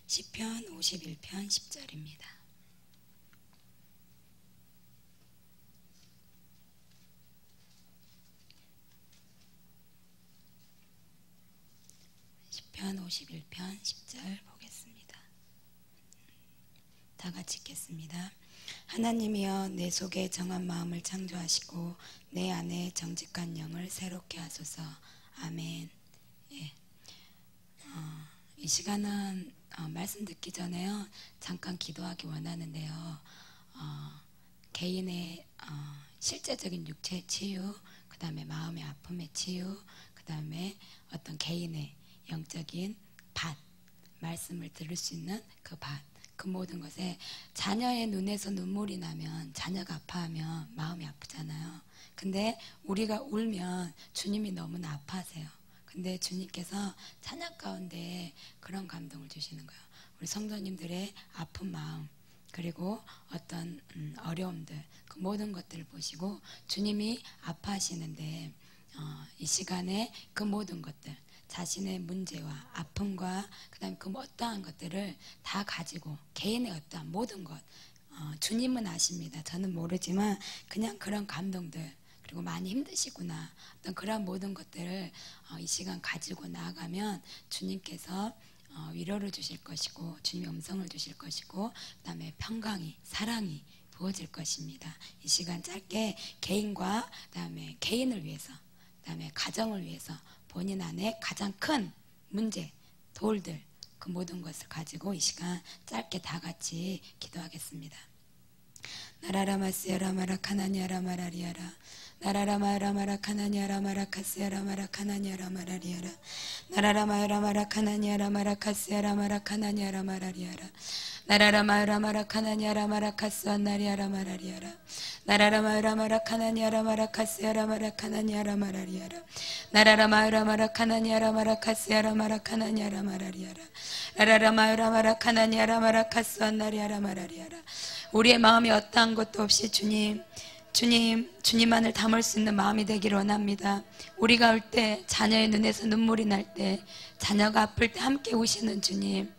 시편 51편 10절입니다. 시편 51편 10절 보겠습니다. 다 같이 읽겠습니다. 하나님이여 내 속에 정한 마음을 창조하시고 내 안에 정직한 영을 새롭게 하소서. 아멘. 예. 이 시간은 말씀 듣기 전에요 잠깐 기도하기 원하는데요. 개인의 실제적인 육체의 치유, 그 다음에 마음의 아픔의 치유, 그 다음에 어떤 개인의 영적인 밭, 말씀을 들을 수 있는 그 밭, 그 모든 것에 자녀의 눈에서 눈물이 나면, 자녀가 아파하면 마음이 아프잖아요. 근데 우리가 울면 주님이 너무나 아파하세요. 근데 주님께서 찬양 가운데 그런 감동을 주시는 거예요. 우리 성도님들의 아픈 마음, 그리고 어떤 어려움들, 그 모든 것들을 보시고 주님이 아파하시는데 이 시간에 그 모든 것들, 자신의 문제와 아픔과 그 다음에 그 어떠한 것들을 다 가지고 개인의 어떠한 모든 것, 주님은 아십니다. 저는 모르지만 그냥 그런 감동들, 그리고 많이 힘드시구나, 어떤 그런 모든 것들을 이 시간 가지고 나아가면 주님께서 위로를 주실 것이고 주님의 음성을 주실 것이고 그 다음에 평강이, 사랑이 부어질 것입니다. 이 시간 짧게 개인과 그 다음에 개인을 위해서, 그 다음에 가정을 위해서 본인 안에 가장 큰 문제, 돌들, 그 모든 것을 가지고 이 시간 짧게 다 같이 기도하겠습니다. 나라라마스야라마라 카나니아라마라리아라 나라라마라마라 카나니아라마라 카스야라마라 카나니아라마라리아라 나라라마라마라 카나니아라마라 카스야라마라 카나니아라마라리아라 나라라마라마라 카나니아라마라 카스완나리아라마라리아라 나라라마라마라 카나니아라마라 카스야라마라 카나니아라마라리아라 나라라마라마라 카나니아라마라 카스야라마라 카나니아라마라리아라 나라라마라마라 카나니아라마라 카스완나리아라마라리아라. 우리의 마음이 어떠한 것도 없이 주님만을 담을 수 있는 마음이 되기를 원합니다. 우리가 울 때, 자녀의 눈에서 눈물이 날 때, 자녀가 아플 때 함께 우시는 주님,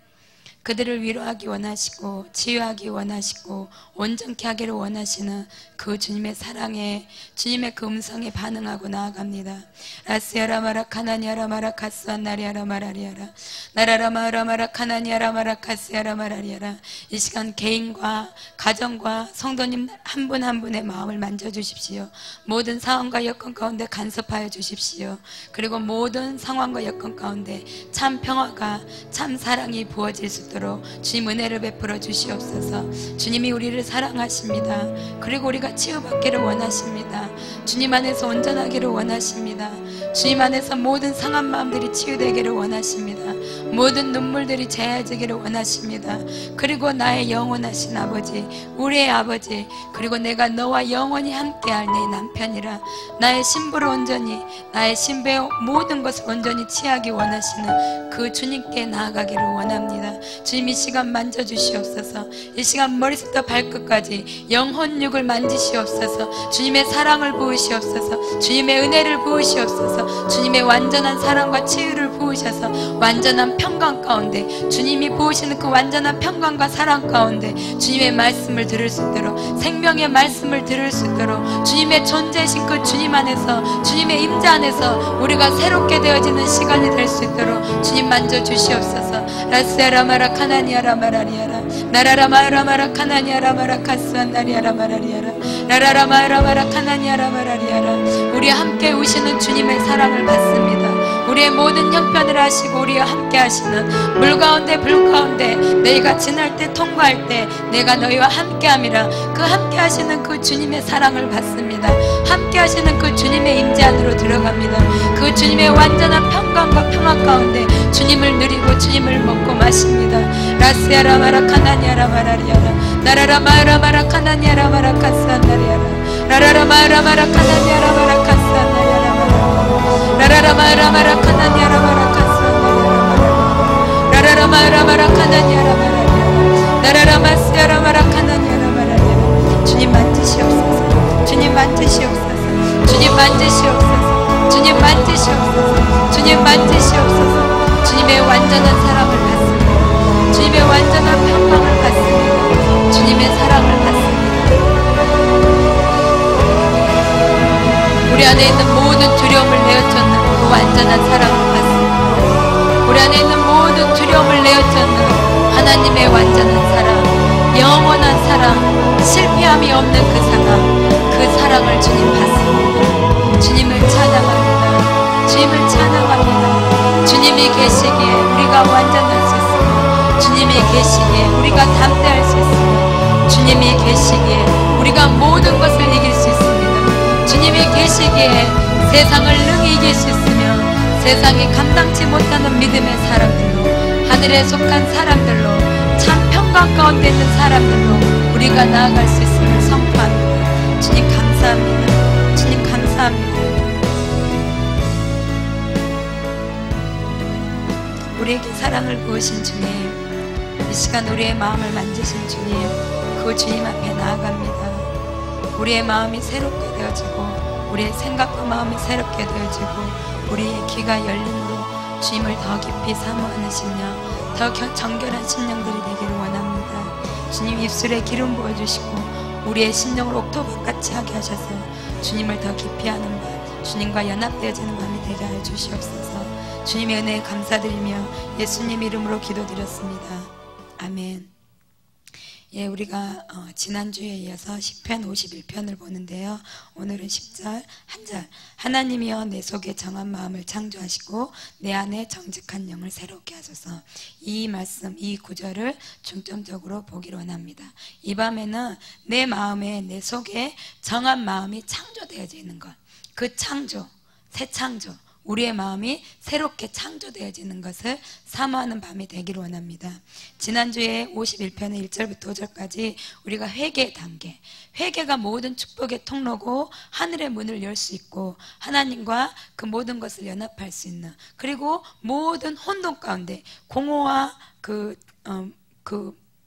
그들을 위로하기 원하시고 치유하기 원하시고 온전케 하기를 원하시는 그 주님의 사랑에, 주님의 그 음성에 반응하고 나아갑니다. 라스야라마라 카나니아라마라 카스완나리아라마라리아라 나라라마라마라 카나니아라마라 카스야라마라리아라. 이 시간 개인과 가정과 성도님 한 분 한 분의 마음을 만져주십시오. 모든 상황과 여건 가운데 간섭하여 주십시오. 그리고 모든 상황과 여건 가운데 참 평화가, 참 사랑이 부어질 수 있도록 주님 은혜를 베풀어 주시옵소서. 주님이 우리를 사랑하십니다. 그리고 우리가 치유받기를 원하십니다. 주님 안에서 온전하기를 원하십니다. 주님 안에서 모든 상한 마음들이 치유되기를 원하십니다. 모든 눈물들이 제해지기를 원하십니다. 그리고 나의 영원하신 아버지, 우리의 아버지, 그리고 내가 너와 영원히 함께할 내 남편이라, 나의 신부를 온전히, 나의 신부의 모든 것을 온전히 취하기 원하시는 그 주님께 나아가기를 원합니다. 주님 이 시간 만져주시옵소서. 이 시간 머리부터 발끝까지 영혼육을 만지시옵소서. 주님의 사랑을 부으시옵소서. 주님의 은혜를 부으시옵소서. 주님의 완전한 사랑과 치유를 부으셔서 완전한 평강 가운데, 주님이 부으시는 그 완전한 평강과 사랑 가운데 주님의 말씀을 들을 수 있도록, 생명의 말씀을 들을 수 있도록, 주님의 존재이신 그 주님 안에서, 주님의 임재 안에서 우리가 새롭게 되어지는 시간이 될 수 있도록 주님 만져주시옵소서. 라스야라마라 카나니아라마라리아라 나라라마라마라 카나니아라마라 카스완나리아라마라리아라 나라라마라마라 카나니아라마라리아라. 우리 함께 오시는 주님의 사랑을 받습니다. 우리의 모든 형편을 하시고 우리와 함께 하시는 물 가운데 불 가운데 너희가 지날 때 통과할 때 내가 너희와 함께 함이라. 그 함께 하시는 그 주님의 사랑을 받습니다. 함께 하시는 그 주님의 임재 안으로 들어갑니다. 그 주님의 완전한 평강과 평화 가운데 주님을 누리고 주님을 먹고 마십니다. 라스야라마라 카나니아라마라리아라 나라라마라마라 카나니아라마라 카스안나리아라 나라라마라마라 카나니아라마라 카스안나리아라마라 나라라마라마라 카나니아라마라 카스안나리아라마라 나라라마라마라 카나니아라마라리아라 나라라마스야라마라 카나니아라마라리아라. 주님 만지시옵소서. 주님 만지시옵소서. 주님 만지시옵소서. 주님 만지시옵소서. 주님 만지시옵소서. 주님의 완전한 사랑을 받습니다. 주님의 주님의 사랑을 받습니다. 우리 안에 있는 모든 두려움을 내어쫓는 그 완전한 사랑을 받습니다. 우리 안에 있는 모든 두려움을 내어쫓는 하나님의 완전한 사랑, 영원한 사랑, 실패함이 없는 그 사랑을 주님 받습니다. 주님을 찬양합니다. 주님을 찬양합니다. 주님이 계시기에 우리가 완전할 수 있습니다. 주님이 계시기에 우리가 담대할 수 있습니다. 주님이 계시기에 우리가 모든 것을 이길 수 있습니다. 주님이 계시기에 세상을 능히 이길 수 있으며 세상이 감당치 못하는 믿음의 사람들로, 하늘에 속한 사람들로, 참 평강 가운데 있는 사람들로 우리가 나아갈 수 있음을 선포합니다. 주님 감사합니다. 주님 감사합니다. 우리에게 사랑을 부으신 주님, 이 시간 우리의 마음을 만지신 주님, 그 주님 앞에 나아갑니다. 우리의 마음이 새롭게 되어지고 우리의 생각과 마음이 새롭게 되어지고 우리의 귀가 열림으로 주님을 더 깊이 사모하는 심령, 더 정결한 심령들이 되기를 원합니다. 주님 입술에 기름 부어주시고 우리의 심령을 옥토밭같이 하게 하셔서 주님을 더 깊이 아는 밤, 주님과 연합되어지는 밤이 되게 하여 주시옵소서. 주님의 은혜에 감사드리며 예수님 이름으로 기도드렸습니다. 아멘. 예, 우리가 지난주에 이어서 시편 51편을 보는데요. 오늘은 10절 한 절, 하나님이여 내 속에 정한 마음을 창조하시고 내 안에 정직한 영을 새롭게 하소서. 이 말씀, 이 구절을 중점적으로 보기를 원합니다. 이 밤에는 내 마음에, 내 속에 정한 마음이 창조되어지는 것, 그 창조, 새 창조, 우리의 마음이 새롭게 창조되어지는 것을 사모하는 밤이 되기를 원합니다. 지난주에 51편의 1절부터 5절까지 우리가 회개의 단계, 회개가 모든 축복의 통로고 하늘의 문을 열 수 있고 하나님과 그 모든 것을 연합할 수 있는, 그리고 모든 혼돈 가운데 공허와 그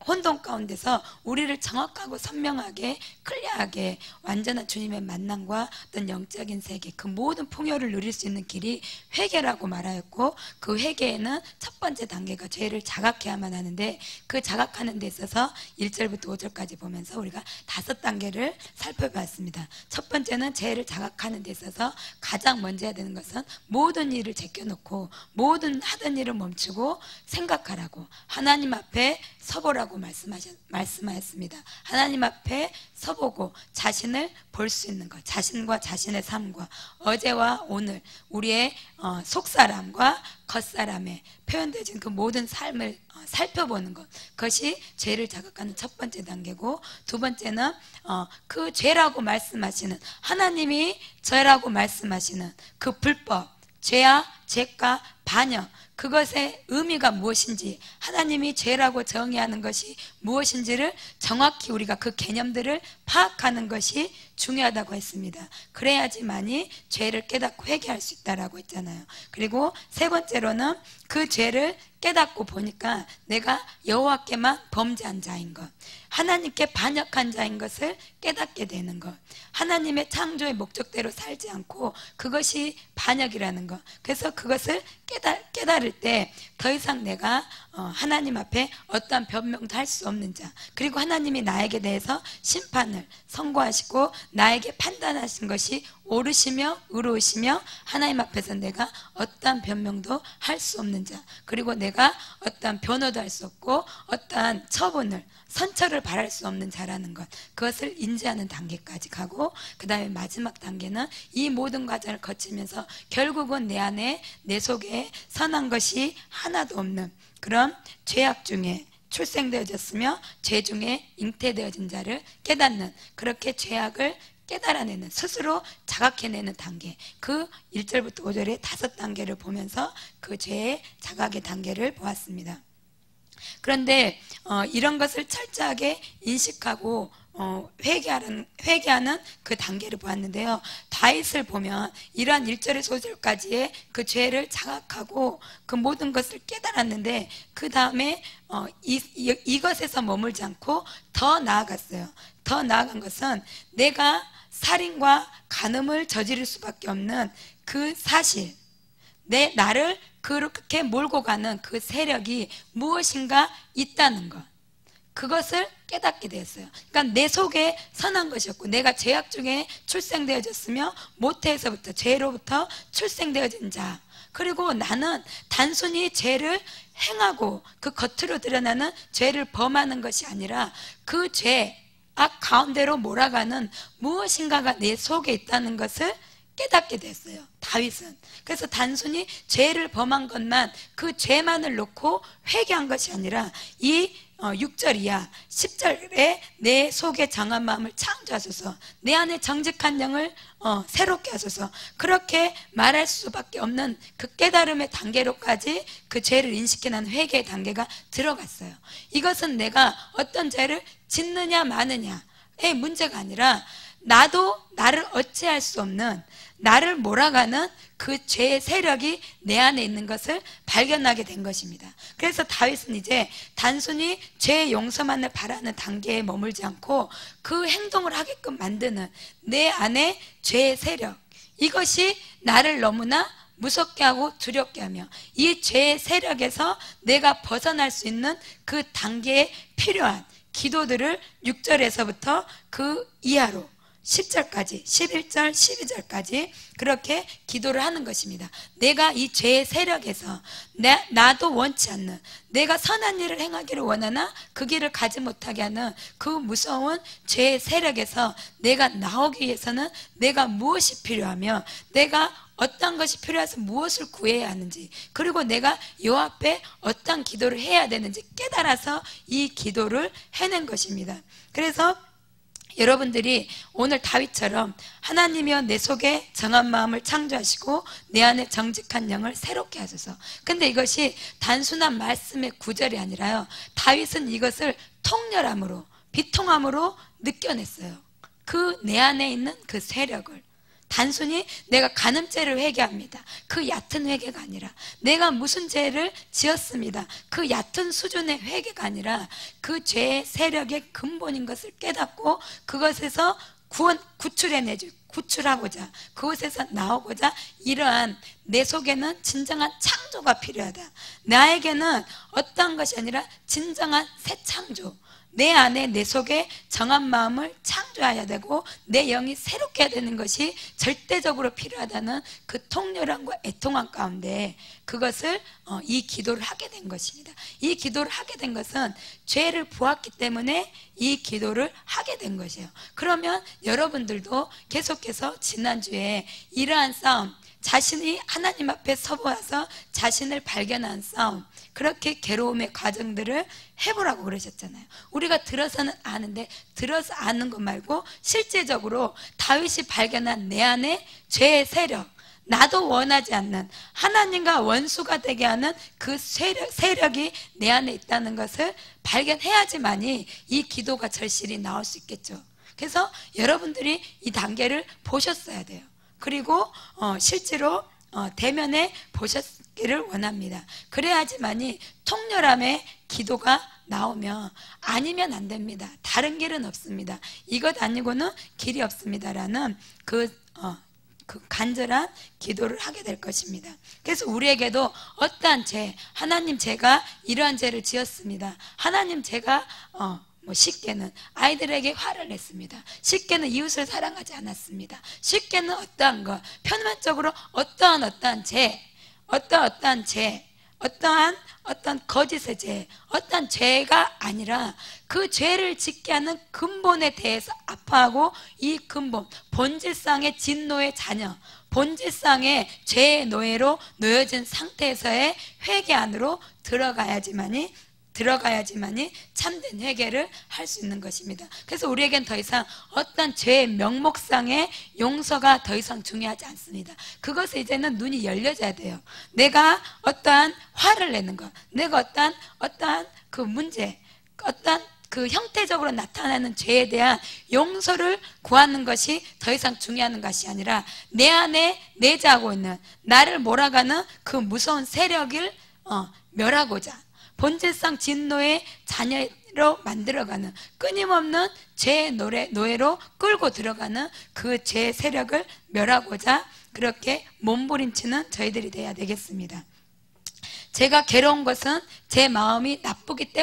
혼돈 가운데서 우리를 정확하고 선명하게 클리어하게 완전한 주님의 만남과 어떤 영적인 세계, 그 모든 풍요를 누릴 수 있는 길이 회개라고 말하였고, 그 회개에는 첫 번째 단계가 죄를 자각해야만 하는데, 그 자각하는 데 있어서 1절부터 5절까지 보면서 우리가 5단계를 살펴봤습니다. 첫 번째는 죄를 자각하는 데 있어서 가장 먼저 해야 되는 것은 모든 일을 제껴놓고 모든 하던 일을 멈추고 생각하라고, 하나님 앞에 서보라고 말씀하였습니다. 하나님 앞에 서보고 자신을 볼 수 있는 것, 자신과 자신의 삶과 어제와 오늘 우리의 속사람과 겉사람에 표현되어진 그 모든 삶을 살펴보는 것, 그것이 죄를 자각하는 첫 번째 단계고, 두 번째는 그 죄라고 말씀하시는, 하나님이 죄라고 말씀하시는 그 불법, 죄와 죄가 반역, 그것의 의미가 무엇인지, 하나님이 죄라고 정의하는 것이 무엇인지를 정확히 우리가 그 개념들을 파악하는 것이 중요하다고 했습니다. 그래야지만이 죄를 깨닫고 회개할 수 있다라고 했잖아요. 그리고 세 번째로는 그 죄를 깨닫고 보니까 내가 여호와께만 범죄한 자인 것, 하나님께 반역한 자인 것을 깨닫게 되는 것, 하나님의 창조의 목적대로 살지 않고 그것이 반역이라는 것, 그래서 그것을 깨달을 때 더 이상 내가 하나님 앞에 어떠한 변명도 할 수 없는 자, 그리고 하나님이 나에게 대해서 심판을 선고하시고 나에게 판단하신 것이 옳으시며 의로우시며 하나님 앞에서 내가 어떠한 변명도 할 수 없는 자, 그리고 내가 어떠한 변호도 할 수 없고 어떠한 처분을, 선처를 바랄 수 없는 자라는 것, 그것을 인지하는 단계까지 가고, 그 다음에 마지막 단계는 이 모든 과정을 거치면서 결국은 내 안에, 내 속에 선한 것이 하나도 없는 그런 죄악 중에 출생되어졌으며 죄 중에 잉태되어진 자를 깨닫는, 그렇게 죄악을 깨달아내는, 스스로 자각해내는 단계, 그 1절부터 5절의 5단계를 보면서 그 죄의 자각의 단계를 보았습니다. 그런데 이런 것을 철저하게 인식하고 회개하는 그 단계를 보았는데요. 다윗을 보면 이러한 1절에서 5절까지의 그 죄를 자각하고 그 모든 것을 깨달았는데, 그 다음에 이것에서 머물지 않고 더 나아갔어요. 더 나아간 것은 내가 살인과 간음을 저지를 수밖에 없는 그 사실, 나를 그렇게 몰고 가는 그 세력이 무엇인가 있다는 것, 그것을 깨닫게 되었어요. 그러니까 내 속에 선한 것이었고, 내가 죄악 중에 출생되어졌으며 모태에서부터 죄로부터 출생되어진 자, 그리고 나는 단순히 죄를 행하고 그 겉으로 드러나는 죄를 범하는 것이 아니라 그 죄악 가운데로 몰아가는 무엇인가가 내 속에 있다는 것을 깨닫게 됐어요, 다윗은. 그래서 단순히 죄를 범한 것만, 그 죄만을 놓고 회개한 것이 아니라 이 6절 이하 10절에 내 속에 정한 마음을 창조하소서, 내 안에 정직한 영을 새롭게 하소서, 그렇게 말할 수밖에 없는 그 깨달음의 단계로까지 그 죄를 인식해낸 회개의 단계가 들어갔어요. 이것은 내가 어떤 죄를 짓느냐 마느냐의 문제가 아니라 나도 나를 어찌할 수 없는, 나를 몰아가는 그 죄의 세력이 내 안에 있는 것을 발견하게 된 것입니다. 그래서 다윗은 이제 단순히 죄의 용서만을 바라는 단계에 머물지 않고 그 행동을 하게끔 만드는 내 안에 죄의 세력, 이것이 나를 너무나 무섭게 하고 두렵게 하며 이 죄의 세력에서 내가 벗어날 수 있는 그 단계에 필요한 기도들을 6절에서부터 그 이하로 10절까지, 11절, 12절까지 그렇게 기도를 하는 것입니다. 내가 이 죄의 세력에서 나도 원치 않는, 내가 선한 일을 행하기를 원하나 그 길을 가지 못하게 하는 그 무서운 죄의 세력에서 내가 나오기 위해서는 내가 무엇이 필요하며, 내가 어떤 것이 필요해서 무엇을 구해야 하는지, 그리고 내가 요 앞에 어떤 기도를 해야 되는지 깨달아서 이 기도를 해낸 것입니다. 그래서 여러분들이 오늘 다윗처럼 하나님이여 내 속에 정한 마음을 창조하시고 내 안에 정직한 영을 새롭게 하소서. 근데 이것이 단순한 말씀의 구절이 아니라요, 다윗은 이것을 통렬함으로, 비통함으로 느껴냈어요. 그 내 안에 있는 그 세력을. 단순히 내가 간음죄를 회개합니다, 그 얕은 회개가 아니라, 내가 무슨 죄를 지었습니다, 그 얕은 수준의 회개가 아니라 그 죄의 세력의 근본인 것을 깨닫고 그것에서 구출하고자, 그곳에서 나오고자, 이러한 내 속에는 진정한 창조가 필요하다. 나에게는 어떠한 것이 아니라 진정한 새 창조, 내 안에 내 속에 정한 마음을 창조해야 되고 내 영이 새롭게 해야 되는 것이 절대적으로 필요하다는 그 통렬함과 애통함 가운데 그것을 이 기도를 하게 된 것입니다. 이 기도를 하게 된 것은 죄를 보았기 때문에 이 기도를 하게 된 것이에요. 그러면 여러분들도 계속해서 지난주에 이러한 싸움, 자신이 하나님 앞에 서보아서 자신을 발견한 싸움, 그렇게 괴로움의 과정들을 해보라고 그러셨잖아요. 우리가 들어서는 아는데, 들어서 아는 것 말고 실제적으로 다윗이 발견한 내 안에 죄의 세력, 나도 원하지 않는 하나님과 원수가 되게 하는 그 세력이 내 안에 있다는 것을 발견해야지만이 이 기도가 절실히 나올 수 있겠죠. 그래서 여러분들이 이 단계를 보셨어야 돼요. 그리고 실제로 대면에 보셨기를 원합니다. 그래야지만이 통렬함의 기도가 나오면, 아니면 안 됩니다, 다른 길은 없습니다, 이것 아니고는 길이 없습니다라는 그 간절한 기도를 하게 될 것입니다. 그래서 우리에게도 어떠한 죄, 하나님 제가 이러한 죄를 지었습니다, 하나님 제가 쉽게는 아이들에게 화를 냈습니다, 쉽게는 이웃을 사랑하지 않았습니다, 쉽게는 어떠한 것, 표면적으로 어떠한 죄, 어떠한 죄, 어떠한 거짓의 죄, 어떠한 죄가 아니라 그 죄를 짓게 하는 근본에 대해서 아파하고, 이 근본, 본질상의 진노의 자녀, 본질상의 죄의 노예로 놓여진 상태에서의 회개 안으로 들어가야지만이 참된 회개를 할 수 있는 것입니다. 그래서 우리에겐 더 이상 어떤 죄의 명목상의 용서가 더 이상 중요하지 않습니다. 그것에 이제는 눈이 열려져야 돼요. 내가 어떠한 화를 내는 것, 내가 어떠한 그 문제, 어떠한 그 형태적으로 나타나는 죄에 대한 용서를 구하는 것이 더 이상 중요한 것이 아니라, 내 안에 내재하고 있는 나를 몰아가는 그 무서운 세력을 멸하고자, 본질상 진노의 자녀로 만들어가는, 끊임없는 죄의 노예로 끌고 들어가는 그 죄의 세력을 멸하고자 그렇게 몸부림치는 저희들이 되어야 되겠습니다. 제가 괴로운 것은 제 마음이 나쁘기 때문에